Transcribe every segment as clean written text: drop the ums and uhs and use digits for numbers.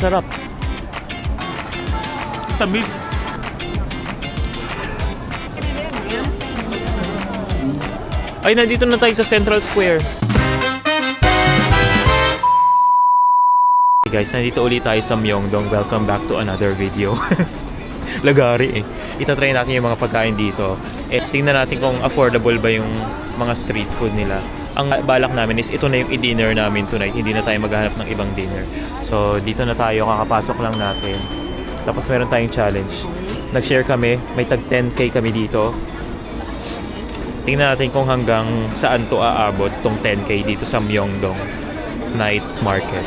Sarap. Tamis. Ay, nandito na tayo sa Central Square. Hey guys, nandito ulit tayo sa Myeongdong. Welcome back to another video. Lagari eh. Itatry natin yung mga pagkain dito. Eh, tingnan natin kung affordable ba yung mga street food nila. Ang balak namin is ito na yung i-dinner namin tonight. Hindi na tayo maghahanap ng ibang dinner. So, dito na tayo. Kakapasok lang natin. Tapos meron tayong challenge. Nag-share kami. May tag 10k kami dito. Tingnan natin kung hanggang saan to aabot tong 10k dito sa Myeongdong Night Market.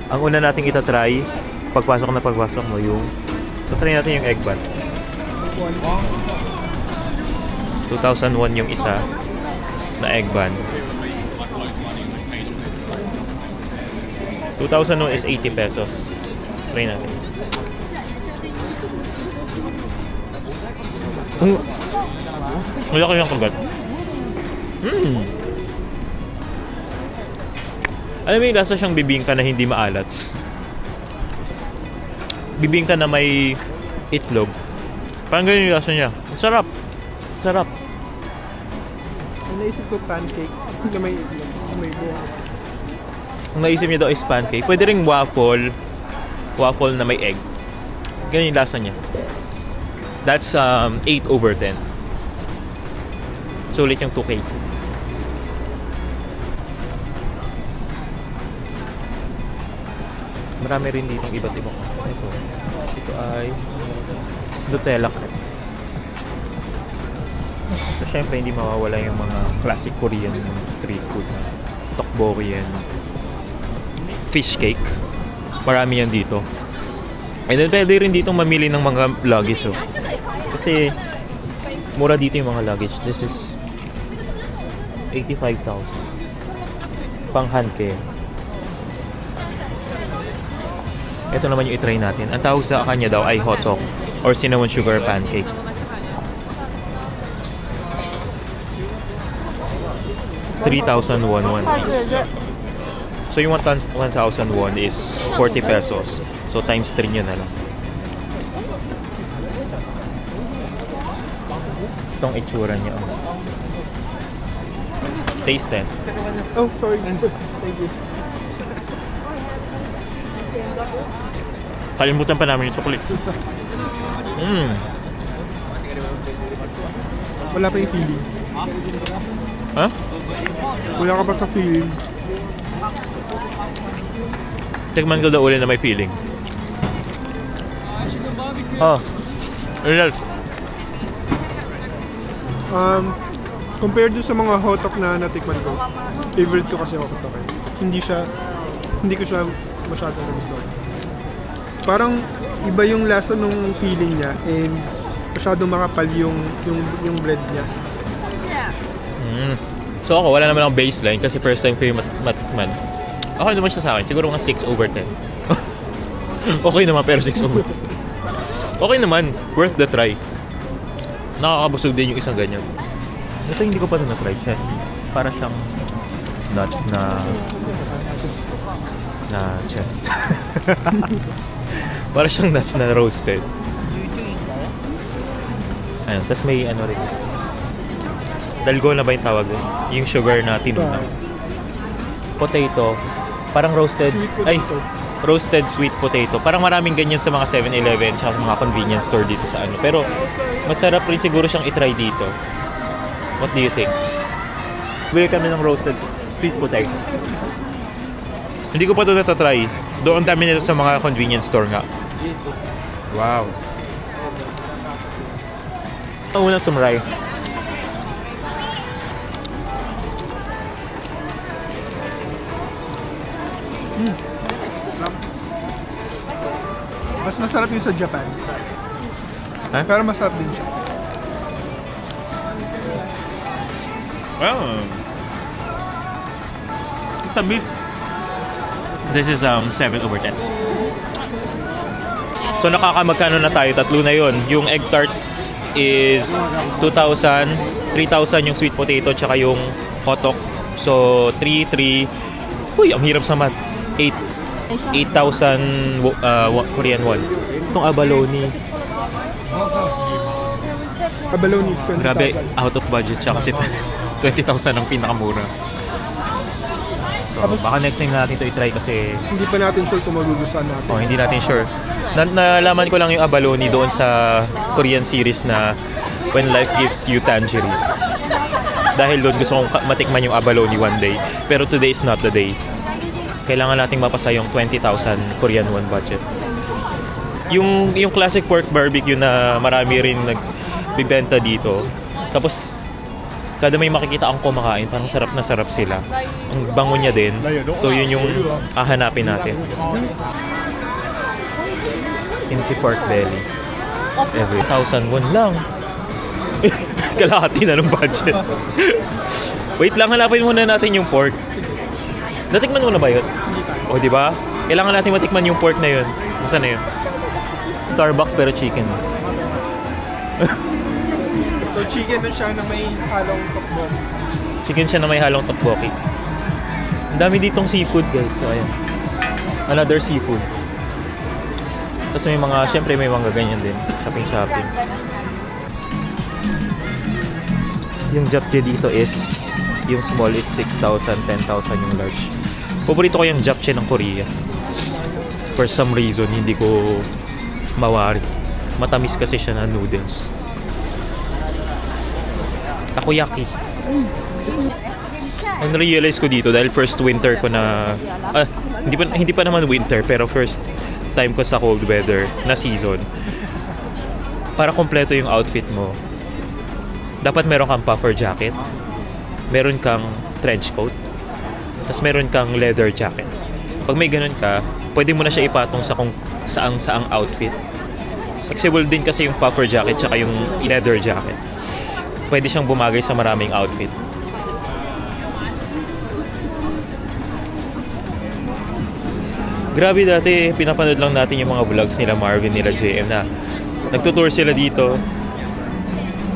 Ang una nating itatry, pagpasok mo yung tatry natin yung egg bun. 2001 yung isa na egg bun. 2001 is 80 pesos. Try natin. Wala kayong kagat. Alam mo yung lasa siyang bibingka na hindi maalat. Bibingka na may itlog. Parang ganyan yung lasa niya. Sarap. Sarap. Ang naisip ko pancake na may buha. Ang naisip niya daw is pancake. Pwede ring waffle. Waffle na may egg. Ganyan yung lasa niya. That's 8/10. Sulit yung 2K. Marami rin dito iba't ibang. Ito ay Nutella crepe. So, syempre hindi mawawala yung mga classic Korean street food. Tteokbokki and fish cake. Marami yan dito. And then pwede rin dito mamili ng mga luggage. Oh. Kasi mura dito yung mga luggage. This is 85,000. Pang hand care. Ito naman yung itry natin. Ang tawag sa kanya daw ay hotdog or cinnamon sugar pancake. $3,000 one piece. So yung 1,000 won is 40 pesos. So times 3 nyo na lang. Itong itsura niya. Taste test. Oh, sorry. Thank you. Kalimutan pa namin yung chocolate. Wala pa yung feeling. Ha? Wala ka pa sa feeling. Tikman ko daw ulit na may feeling. Oh. Real. Compared do sa mga hotdog na natikman ko, favorite ko kasi hotdog eh. Hindi ko siya masyadong nagustuhan. Parang iba yung lasa nung feeling niya and masyadong makapal yung bread niya. So ako, wala naman akong baseline kasi first time ko yung matikman. Okay naman siya sa akin. Siguro nga 6/10. Okay naman pero 6/10. Okay naman. Worth the try. Nakakabusog din yung isang ganyan. Ito hindi ko pa ito na-try. Chess. Para siyang nuts na chest. Para siyang nuts na roasted. Ayun. Tapos may ano rin. Dalgona ba yung tawag doon? Yung sugar na tinuna. Potato. Parang roasted. Ay, roasted sweet potato. Parang maraming ganyan sa mga 7-Eleven tsaka sa mga convenience store dito sa ano. Pero masarap rin siguro siyang itry dito. What do you think? Bili kami ng roasted sweet potato. Hindi ko pa ito natatry. Doon dami nito sa mga convenience store nga. Wow. Ang unang tumry. Mas masarap yung sa Japan. Ha? Pero masarap din siya. Wow. Tamis. This is 7/10. So nakakamagkano na tayo? Tatlo na yon. Yung egg tart is 2,000, 3,000 yung sweet potato tsaka yung hotdog. So 3. Uy, ang hirap sa math. 8. 8,000 Korean won. Itong abalone, Abalone is 20,000. grabe, out of budget siya kasi 20,000 ang pinakamura. So, baka next time natin ito i-try kasi Hindi pa natin sure kung magugustuhan natin. hindi natin sure. Nalaman ko lang yung abalone doon sa Korean series na When Life Gives You Tangerine. Dahil doon gusto kong matikman yung abalone one day. Pero today is not the day. Kailangan nating mapasa yung 20,000 Korean won budget. Yung classic pork barbecue na marami rin nagbibenta dito. Tapos kada may makikita akong kumakain, parang sarap na sarap sila. Ang bango niya din. So yun yung hahanapin natin. Kimchi pork belly. Every 1,000 won lang. Kalahati na ng budget. Wait lang, hanapin muna natin yung pork. Natikman mo na ba yun? O, di ba? Kailangan natin matikman yung pork na yun. Masa na yun? Starbucks pero chicken. So chicken na siya na may halong tokbokki. Chicken siya na may halong tteokbokki. Ang dami ditong seafood, guys. So, ayan. Another seafood. Tapos may mga, syempre may mga ganyan din. Shopping. Yung japchae dito is, yung small is 6,000, 10,000 yung large. Paborito ko yung japchae ng Korea. For some reason, hindi ko mawari. Matamis kasi siya na noodles. Takoyaki. Ang realize ko dito dahil first winter ko na hindi pa naman winter pero first time ko sa cold weather na season. Para kompleto yung outfit mo. Dapat meron kang puffer jacket, meron kang trench coat, tapos meron kang leather jacket. Pag may ganun ka, pwede mo na siya ipatong sa kung saang outfit. Flexible din kasi yung puffer jacket tsaka yung leather jacket. Pwede siyang bumagay sa maraming outfit. Grabe dati, pinapanood lang natin yung mga vlogs nila Marvin, nila JM na nagtutour sila dito.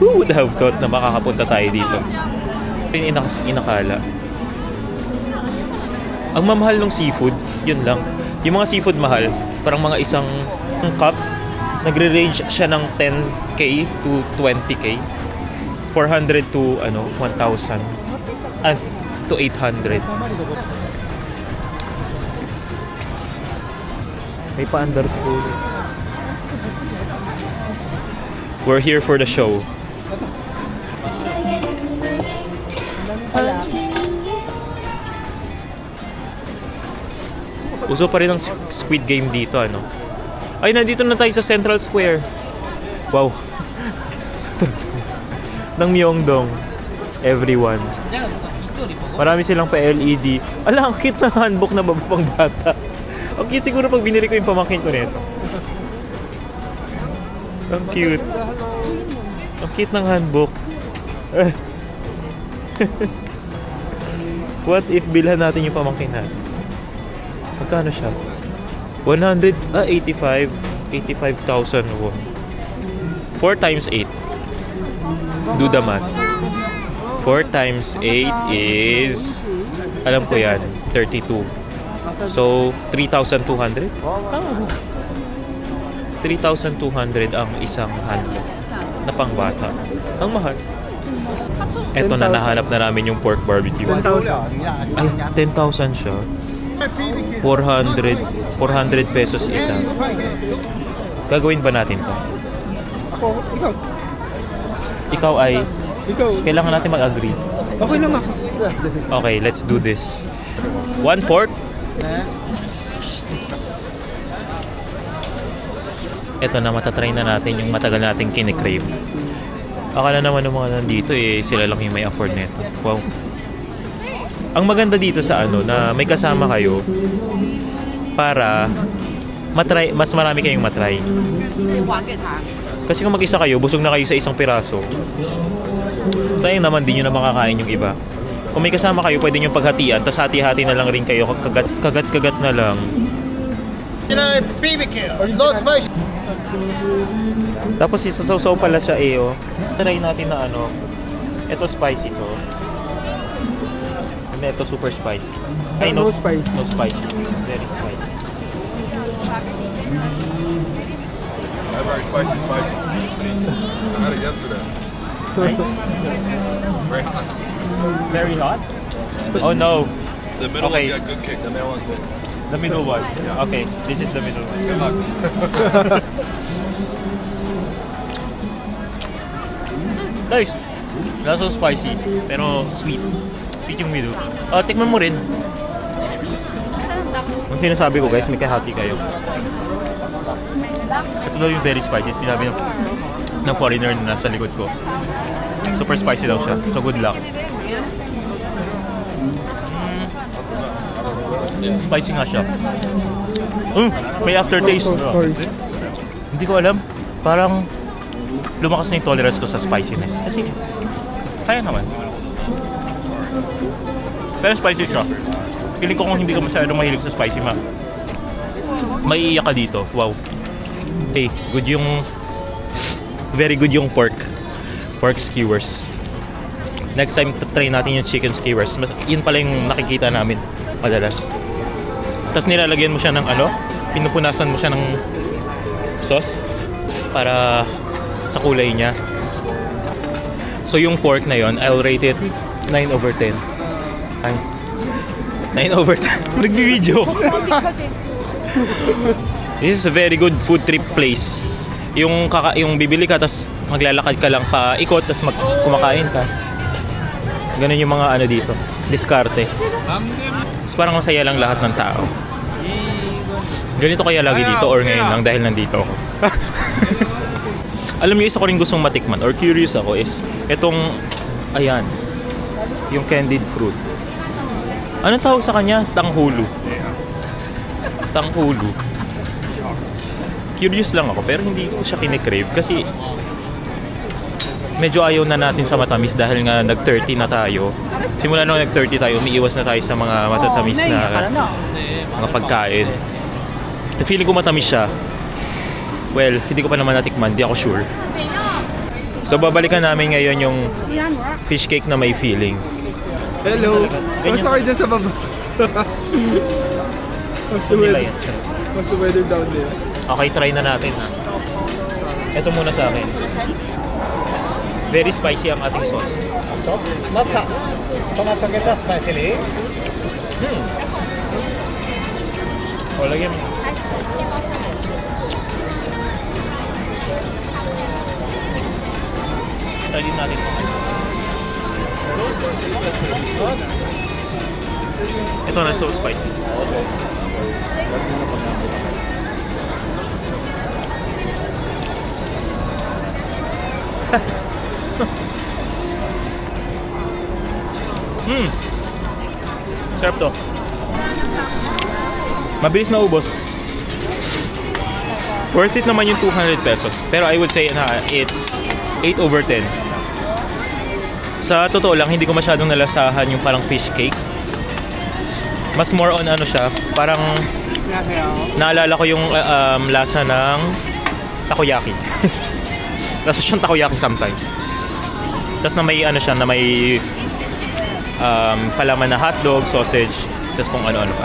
Who would have thought na makakapunta tayo dito? Inakala. Ang mamahal ng seafood, yun lang. Yung mga seafood mahal, parang mga isang cup, nagre-range siya ng 10k to 20k. 400 to 1,000 to 800. May pa-underscore. We're here for the show. Uso pa rin ang Squid Game dito, ano? Ay, nandito na tayo sa Central Square. Wow. Central Square. Ng Myeongdong. Everyone. Marami silang pa-LED. Ala, ang cute na handbook na pang bata. Ang cute siguro pag binili ko yung pamangkin ko nito. Ang cute. Ang cute ng handbook. What if bilhan natin yung pamangkin natin? Magkano siya? 85,000 won. 4 times 8. Do the math. 4 times 8 is, alam ko yan, 32. So, 3,200? 3,200 ang isang handbook na pangbata. Ang mahal. Eto na, nahanap na namin yung pork barbecue. 10,000. Ay, 10,000 siya. 400 pesos isa. Gagawin ba natin to? Ikaw. Ikaw ay, Ikaw. kailangan natin mag-agree. Okay lang ako. Okay, let's do this. 1 pork. Ito na, matatry na natin yung matagal nating kinikrave. Akala naman ng mga nandito sila lang yung may afford nito. Wow. Ang maganda dito sa na may kasama kayo para matry, mas marami kayong matry. Kasi kung mag-isa kayo, busog na kayo sa isang piraso. Sayang naman, di nyo na makakain yung iba. Kung may kasama kayo, pwede nyo paghatian, tas hati-hati na lang rin kayo, kagat-kagat na lang. Tapos isasaw-saw pala siya oh. Try natin na ito spicy to. And ito super spicy. Ay, No spicy. No spicy. Very spicy. Very spicy. I had it yesterday. Very hot. Very hot? Oh no. The middle Okay. one's got good kick. The middle one's good. The middle one. Okay, this is the middle one. Good luck. Guys, not so spicy, pero sweet. Sweet yung middle. Tikman mo rin. Ang sinasabi ko guys, may kahati kayo. Ito daw yung very spicy. Sinabi ng foreigner na nasa likod ko. Super spicy daw siya. So good luck. Spicy nga siya. May aftertaste. Sorry. Hindi ko alam. Parang lumakas na yung tolerance ko sa spiciness. Kasi kaya naman. Pero spicy siya. Feeling ko kung hindi ka masyadong mahilig sa spicy, maiiyak ka dito. Wow. Okay, good yung... Very good yung pork. Pork skewers. Next time, try natin yung chicken skewers. Yun pala yung nakikita namin madalas. Tapos nilalagyan mo siya ng pinupunasan mo siya ng sauce para sa kulay niya. So yung pork na yon, I'll rate it 9/10. Ay, 9/10. Nag-video. This is a very good food trip place. Yung bibili ka tapos maglalakad ka lang pa ikot tapos kumakain ka. Ganun yung mga dito. Diskarte. Tapos parang masaya lang lahat ng tao. Ganito kaya lagi dito or ngayon lang dahil nandito ako. Alam niyo, isa ko rin gustong matikman or curious ako is itong, ayan, yung candied fruit. Anong tawag sa kanya? Tanghulo. Tanghulo. Curious lang ako pero hindi ko siya kinikrave kasi medyo ayaw na natin sa matamis dahil nga nag-30 na tayo. Simula nung nag-30 tayo, umiiwas na tayo sa mga matatamis na mga pagkain. At feeling ko matamis siya. Well, hindi ko pa naman natikman, di ako sure. So babalikan namin ngayon yung fish cake na may feeling. Hello. Basta kayo dyan sa baba. What's the Nila weather? yan. What's the weather down there? Okay, try na natin ha. Ito muna sa akin. Very spicy ang ating sauce. O, lagyan mo. Try din natin. Ito na, so spicy. Sarap to. Mabilis na ubos. Worth it naman yung 200 pesos. Pero I would say it's 8/10. Sa totoo lang, hindi ko masyadong nalasahan yung parang fish cake. Mas more on siya, parang naalala ko yung lasa ng takoyaki. Lasa siyang takoyaki sometimes. Tapos na may siya, na may palaman na hotdog, sausage, tapos kung ano-ano pa.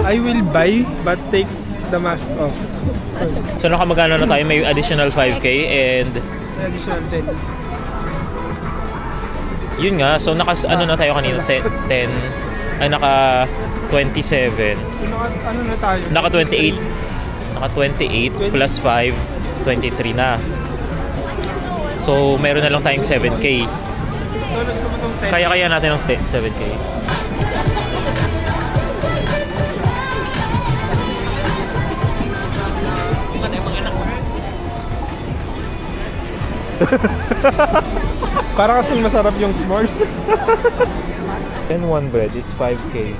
I will buy but take the mask off. So nakamagano na tayo, may additional 5K and Additional 10. yun nga, so na tayo kanina, 10, ay naka 27, So ano na tayo? naka 28 plus 5, 23 na. So meron na lang tayong 7K. So nagsama ng 10. Kaya natin ng 7K. Para kasing masarap yung s'mores. 10-1 bread, it's 5K.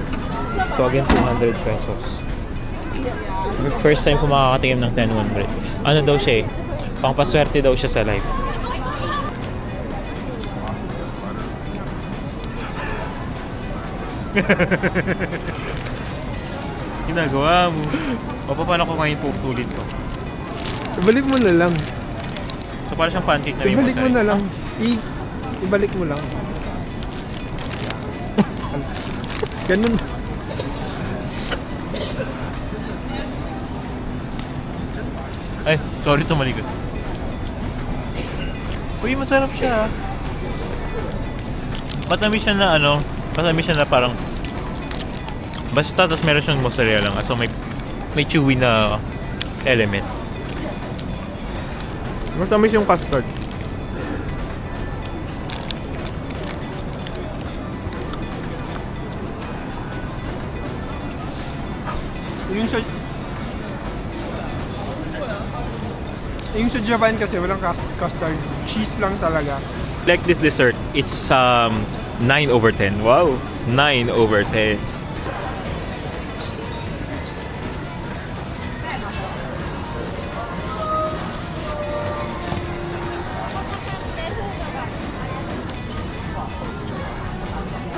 So again, 200 pesos. First time ko makakatikim ng 10-1 bread. Ano daw siya eh? Pangpaswerte daw siya sa life. Ginagawa mo. O paano ko ngayon pupulit to? Ibalik mo na lang. So parang siyang pancake na may Ibalik mo mozzarella. na lang. Ibalik mo lang. Ganun. Ay, sorry tumalikod. Uy, masarap siya. Matamis siya na ano, matamis siya na parang basta, tapos meron siyang mozzarella lang. So may chewy na element. Matamis yung custard. Yung sa Japan kasi walang custard. Cheese lang talaga. Like this dessert, it's 9 over 10. Wow, 9 over 10.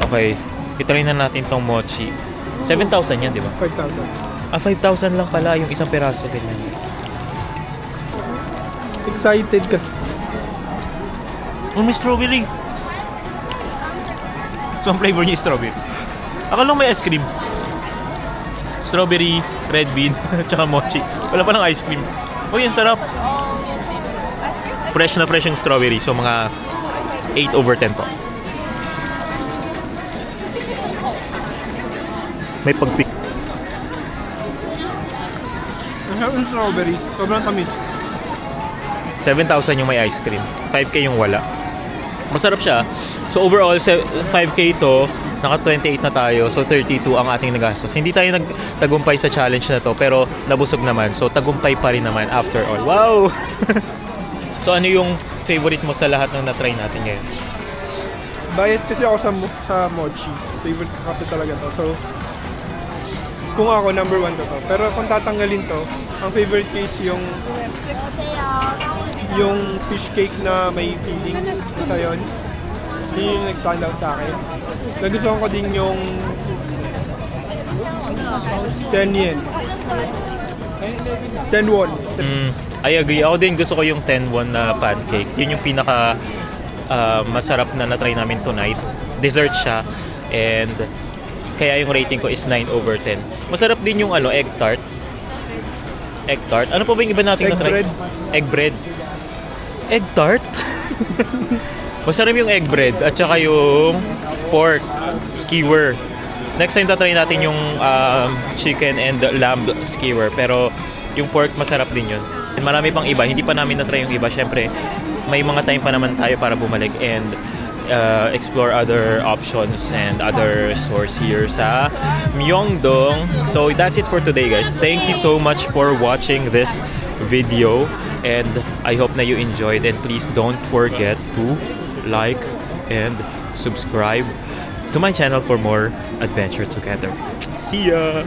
Okay, itry na natin tong mochi. 7,000 yan, di ba? 5,000. 5,000 lang pala yung isang peraso. Ganyan. Excited kasi. Oh, may strawberry. So, ang flavor niya is strawberry. Akala lang may ice cream. Strawberry, red bean, tsaka mochi. Wala pa ng ice cream. Oh, yan sarap. Fresh na fresh yung strawberry. So, mga 8 over 10 po. May pagpik. Ang sarap ng strawberry. Sobrang tamis. 7,000 yung may ice cream. 5K yung wala. Masarap siya. So overall, 5K to, naka 28 na tayo. So 32 ang ating nagastos. Hindi tayo nagtagumpay sa challenge na to, pero nabusog naman. So tagumpay pa rin naman after all. Wow! So ano yung favorite mo sa lahat ng na-try natin ngayon? Bias kasi ako sa mochi. Favorite ko kasi talaga to. So, kung ako, number 1 ko to. Pero kung tatanggalin to, ang favorite case yung fish cake na may fillings. Isa yun. Yun yung nag-stand out sa akin. Nagustuhan ko din yung 10 yen. 10 won. I agree. Ako din gusto ko yung 10-1 na pancake. Yun yung pinaka masarap na na-try namin tonight. Dessert siya. And kaya yung rating ko is 9 over 10. Masarap din yung egg tart. Egg tart. Ano pa ba yung iba nating Egg na-try? bread. Egg bread. Egg tart? Masarap yung egg bread at saka yung pork skewer. Next time tatry natin yung chicken and lamb skewer. Pero yung pork masarap din yun. And marami pang iba. Hindi pa namin na-try yung iba. Syempre, may mga time pa naman tayo para bumalik and explore other options and other stores here sa Myeongdong. So that's it for today, guys. Thank you so much for watching this video and I hope na you enjoyed, and please don't forget to like and subscribe to my channel for more adventure together. See ya!